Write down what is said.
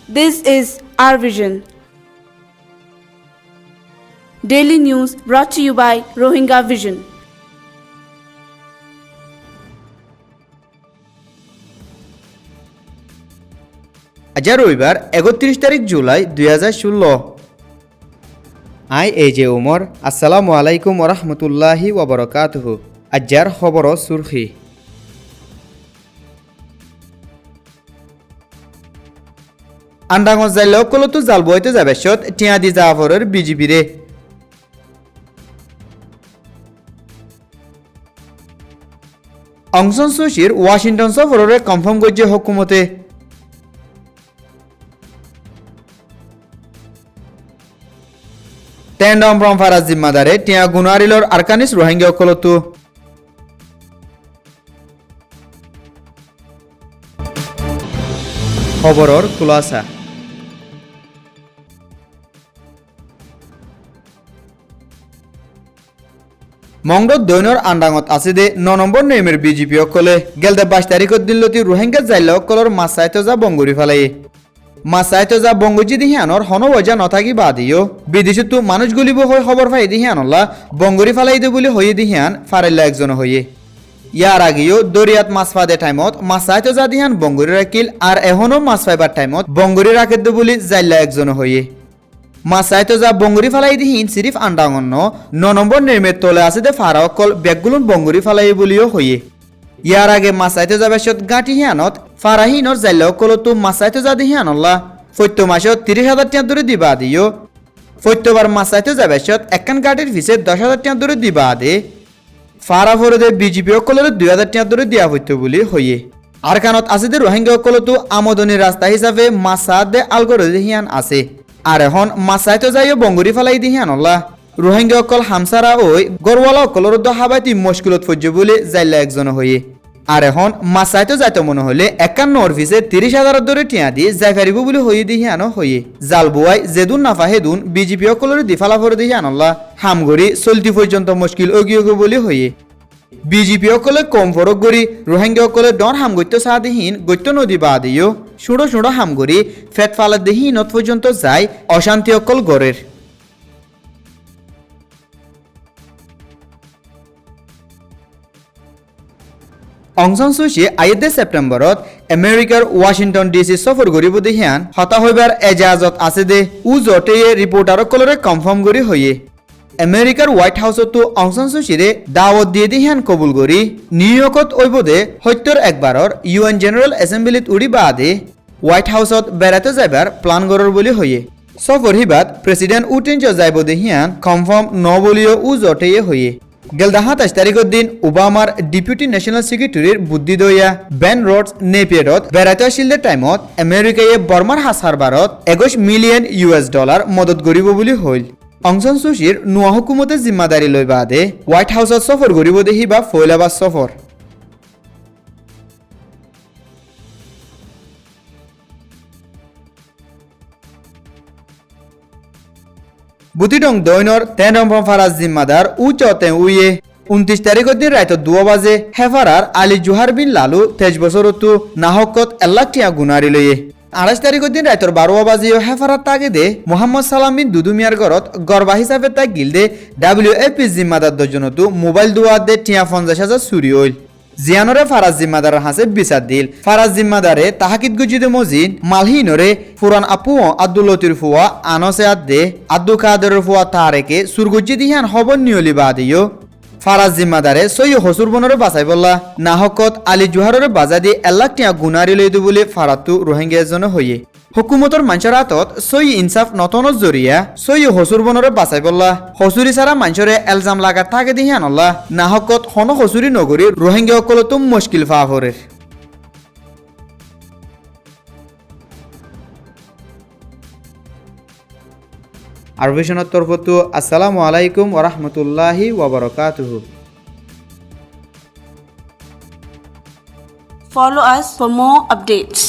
This is our vision. Daily news brought to you by Rohingya Vision. আজ রবিবার ৩১ তারিখ July ২০১৬। I এজে উমর। আসসালামু আলাইকুম ওরহমতুল্লাহি ওবরকাতুহু। আজ্জার খবর সুরখি। আন্ডাঙ্গজ যাইলেও কলতো জাল বইতে যাবে সত টিয়াদি জাফরের বিজিবিরে। অং সান সুচির ওয়াশিংটন সফরে কনফার্ম করছে হুকুমতে। টেন্ডম ফ্রম ফারাজ জিম্মাদারে টিয়া গুনারিলর আরকানিস রোহিঙ্গা কলতো। খবরর খুলাসা। মংডত দৈনর আন্ডাঙত আছে দে ৯ নম্বর নেমের বিজেপি অকলে গেলদে ২২ তারিখত দিনলতি রোহিঙ্গা জাইলা অকলর মাসাইতো যা বঙ্গুরি ফেলাই মাসাইতো যা বঙ্গুজি দিহিয়ানর হনবজা নথাকি বাদিও বিদেশতো মানুষ গুলিব হয় খবর পাই দিহিয়ানল্লা বঙ্গুরি ফেলাই দে বলে হয়ে দিহিয়ান ফারাইল্লা একজন হয়ে ইয়ার আগেও দরিয়াত মাছ ফাদে টাইমত মাসাইতো যা দিহান বঙ্গুরি রাখিল আর এখনো মাছ ফাইবার টাইমত বঙ্গুরি রাখে দে বলে জাইল্লা একজন হয়ে মাসাইতো যা বঙ্গুরি ফালাই দিহিন সিরিফ আন্ডাঙন্য ৯ নম্বর নির্মের তলে আছে দে ফারা অকল ব্যাগগুলুন বঙ্গুরি ফালাই বলিও হয়ে ইয়ার আগে মাসাইতো যা বেশত গাঁটি হিয়ানত ফারাহিনর জাইল্লা অকলতো মাসাইতো যা দিহিয়ানল্লা ফৈত্য মাসত ৩০,০০০ টাকা ধরে দিবা দিও ফৈত্যবার মাসাইতো যা বেশত একখান গাঁটির ফিসে ১০,০০০ টাকা ধরে দিবা দে ফারা ফরদে বিজেপি অকলের ২,০০০ টাকা ধরে দিয়া হইত বলি হয়ে আর কানত আছে দে রোহিঙ্গা অকলতো আমদনির রাস্তা হিসাবে মাসা দে আলগরে দিহিয়ান আছে আর এখন মাসাইতো যাইও বঙ্গুরি ফেলাই দিহিয়ানল্লা রোহিঙ্গা অকল হামসারা ওই গরওয়ালা অকলর হাবাইতি মুশকিলত ফজ্জ বলে জাইল্লা একজন হয়ে আর এখন মাসাইতো যাইতো মনে হলে ৫১ অফিসে ৩০,০০০ ধরে টিয়া দিয়ে যাই পারিব বলে হয়ে দিহিয়ানো হয়ে জাল বুয়াই যেদুন নাফা হেদুন বিজেপি অকলর দিফালা ফরে দিহিয়ানল্লা হামগরি চলতি পর্যন্ত মুশকিল অগিয়োগ বলে হয়ে বিজেপি অকলে কম ফরক গড়ি রোহিঙ্গা অকলে ডর হাম গত্য চাহ দিহীন গত্য নদী বা দিও সুড়ো সুড়ো হাম গড়ি ফেট ফালা দিহীন পর্যন্ত যায় অশান্তি অকল গড়ের অং সান সুচি আইদে সেপ্টেম্বরত আমেরিকার ওয়াশিংটন ডিসি সফর করিব দিহিয়ান হতা হইবার এজাজত আছে দে উ জটে রিপোর্টার কলরে কনফার্ম করি হয়ে আমেরিকার হোয়াইট হাউসতো অং সান সুচিরে দাওয়াত দিয়ে দিহিয়ান কবুল করি নিউ ইয়র্কত ওইবদে ৭০ একবারর ইউএন জেনারেল এসেম্বলিত উড়ি বাদে হোয়াইট হাউসত বেড়াতে যাইবার প্লান গরর বলি হয়ে সফর হিবাদ প্রেসিডেন্ট উটিনজ যাইব দিহিয়ান কনফার্ম ন বলিও উ জটে হয়ে গেলদা ২৭ তারিখের দিন ওবামার ডেপুটি ন্যাশনাল সেক্রেটারির বুদ্ধি দইয়া বেন রডস নেপিয়ারত বেড়াতে আসিলে টাইমত আমেরিকায় বর্মার হাসারবারত $২১ মিলিয়ন মদত করিব বলি হইল অং সান সুচির নোয়া হুকুমতে জিম্মাদারি লই বাদে হোয়াইট হাউসত সফর করিব দেখি বা ফয়লাবাদ সফর বুতিডং দৈনর তেনম ফারাজ জিম্মাদার উচতে উইয়ে ২৯ তারিখের দিন রাইত ২ বাজে হেফারার আলী জুহার বিন লালু ২৩ বছরতো নাহকত ১ লাখ টিয়া গুনারি লইয়ে ২৮ তারিখের দিন রাইতর ১২ বাজেও হেফারার তাগে দে মোহাম্মদ সালাম বিন দুদুমিয়ার ঘরত গরবা হিসাবে তাক গিলদে WFP জিম্মাদার দজনতো মোবাইল দুয়াত দে টিয়া ৫০,০০০ চুরি হইল জিয়ানরে ফারাজ জিম্মাদার হাসে বিচার দিল ফারাজ জিম্মাদারে তাহাকিদ গুজিদে মজিন মালহিনরে ফুরান আপু আব্দুল লতির ফুয়া আনসে আদে আব্দুল কাদের ফুয়া তারেকে সুরগুজি দিহান হবন নিয়লি বাদিও ফারাজ জিম্মাদারে সই হসুর বনরে বাঁচাই বললা নাহকত আলী জুহারের বাজা দিয়ে ১ লাখ টিয়া গুনারি লইদু বলে ফারাতু রোহিঙ্গা এজনে হইয়ে হুকুমতর মানুষের হাতত সই ইনসাফ নতনত জরিয়া সই হসুর বনরে বাঁচাই বললা হসুরি ছাড়া মানুষরে এলজাম লাগার থাকে দিহিয়ানল্লা নাহকত হন হসুরি নগরী রোহিঙ্গা অকলতো মুশকিল ফাফরের আরভিশনের তরফতো আসসালামু আলাইকুম ওরহমতুল্লাহি ওবরকাতুহু। Follow us for more updates.